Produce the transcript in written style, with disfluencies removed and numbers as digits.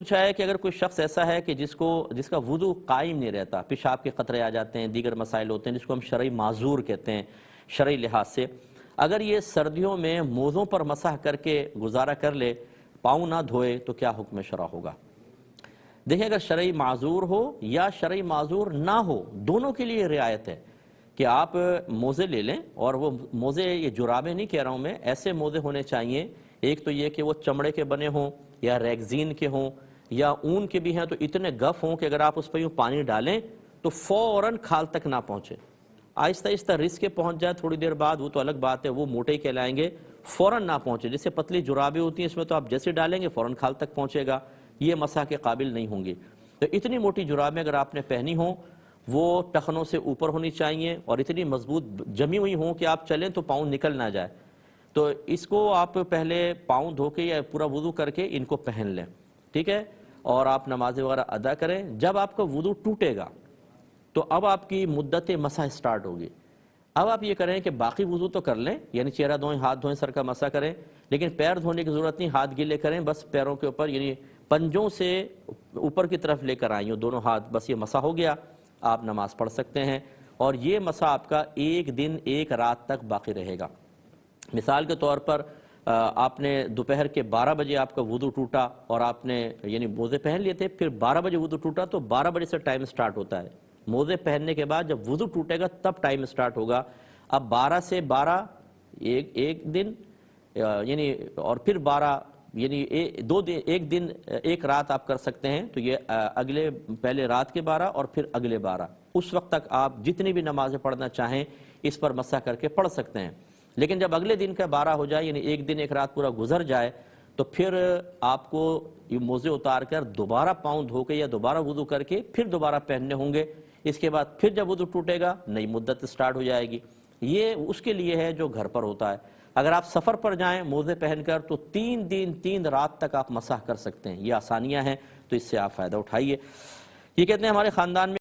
پوچھا ہے کہ اگر کوئی شخص ایسا ہے کہ جس کا وضو قائم نہیں رہتا، پیشاب کے قطرے آ جاتے ہیں، دیگر مسائل ہوتے ہیں جس کو ہم شرعی معذور کہتے ہیں شرعی لحاظ سے، اگر یہ سردیوں میں موزوں پر مسح کر کے گزارا کر لے، پاؤں نہ دھوئے تو کیا حکم شرع ہوگا؟ دیکھیں، اگر شرعی معذور ہو یا شرعی معذور نہ ہو، دونوں کے لیے رعایت ہے کہ آپ موزے لے لیں، اور وہ موزے، یہ جرابیں نہیں کہہ رہا ہوں میں، ایسے موزے ہونے چاہیے، ایک تو یہ کہ وہ چمڑے کے بنے ہوں یا ریگزین کے ہوں یا اون کے بھی ہیں تو اتنے گف ہوں کہ اگر آپ اس پہ یوں پانی ڈالیں تو فوراً کھال تک نہ پہنچے، آہستہ آہستہ رس کے پہنچ جائے تھوڑی دیر بعد، وہ تو الگ بات ہے، وہ موٹے کہلائیں گے، فوراً نہ پہنچے۔ جیسے پتلی جرابیں ہوتی ہیں، اس میں تو آپ جیسے ڈالیں گے فوراً کھال تک پہنچے گا، یہ مسح کے قابل نہیں ہوں گی۔ تو اتنی موٹی جرابیں اگر آپ نے پہنی ہوں، وہ ٹخنوں سے اوپر ہونی چاہیے اور اتنی مضبوط جمی ہوئی ہوں کہ آپ چلیں تو پاؤں نکل نہ جائے۔ تو اس کو آپ پہلے پاؤں دھو کے یا پورا وضو کر کے ان کو پہن لیں، ٹھیک ہے، اور آپ نماز وغیرہ ادا کریں۔ جب آپ کا وضو ٹوٹے گا تو اب آپ کی مدت مسح سٹارٹ ہوگی۔ اب آپ یہ کریں کہ باقی وضو تو کر لیں، یعنی چہرہ دھوئیں، ہاتھ دھوئیں، سر کا مسح کریں، لیکن پیر دھونے کی ضرورت نہیں، ہاتھ گیلے کریں، بس پیروں کے اوپر یعنی پنجوں سے اوپر کی طرف لے کر آئیں دونوں ہاتھ، بس یہ مسح ہو گیا، آپ نماز پڑھ سکتے ہیں۔ اور یہ مسح آپ کا ایک دن ایک رات تک باقی رہے گا۔ مثال کے طور پر آپ نے دوپہر کے 12 بجے آپ کا وضو ٹوٹا اور آپ نے یعنی موزے پہن لیے تھے، پھر 12 بجے وضو ٹوٹا تو 12 بجے سے ٹائم سٹارٹ ہوتا ہے۔ موزے پہننے کے بعد جب وضو ٹوٹے گا تب ٹائم سٹارٹ ہوگا۔ اب 12 سے 12 ایک دن یعنی، اور پھر 12 یعنی ایک دن ایک رات آپ کر سکتے ہیں، تو یہ اگلے پہلے رات کے 12 اور پھر اگلے 12، اس وقت تک آپ جتنی بھی نمازیں پڑھنا چاہیں اس پر مسح کر کے پڑھ سکتے ہیں۔ لیکن جب اگلے دن کا 12 ہو جائے، یعنی ایک دن ایک رات پورا گزر جائے، تو پھر آپ کو یہ موزے اتار کر دوبارہ پاؤں دھو کے یا دوبارہ وضو کر کے پھر دوبارہ پہننے ہوں گے۔ اس کے بعد پھر جب وضو ٹوٹے گا نئی مدت سٹارٹ ہو جائے گی۔ یہ اس کے لیے ہے جو گھر پر ہوتا ہے۔ اگر آپ سفر پر جائیں موزے پہن کر تو 3 دن 3 رات تک آپ مسح کر سکتے ہیں۔ یہ آسانیاں ہیں، تو اس سے آپ فائدہ اٹھائیے۔ یہ کہتے ہیں ہمارے خاندان میں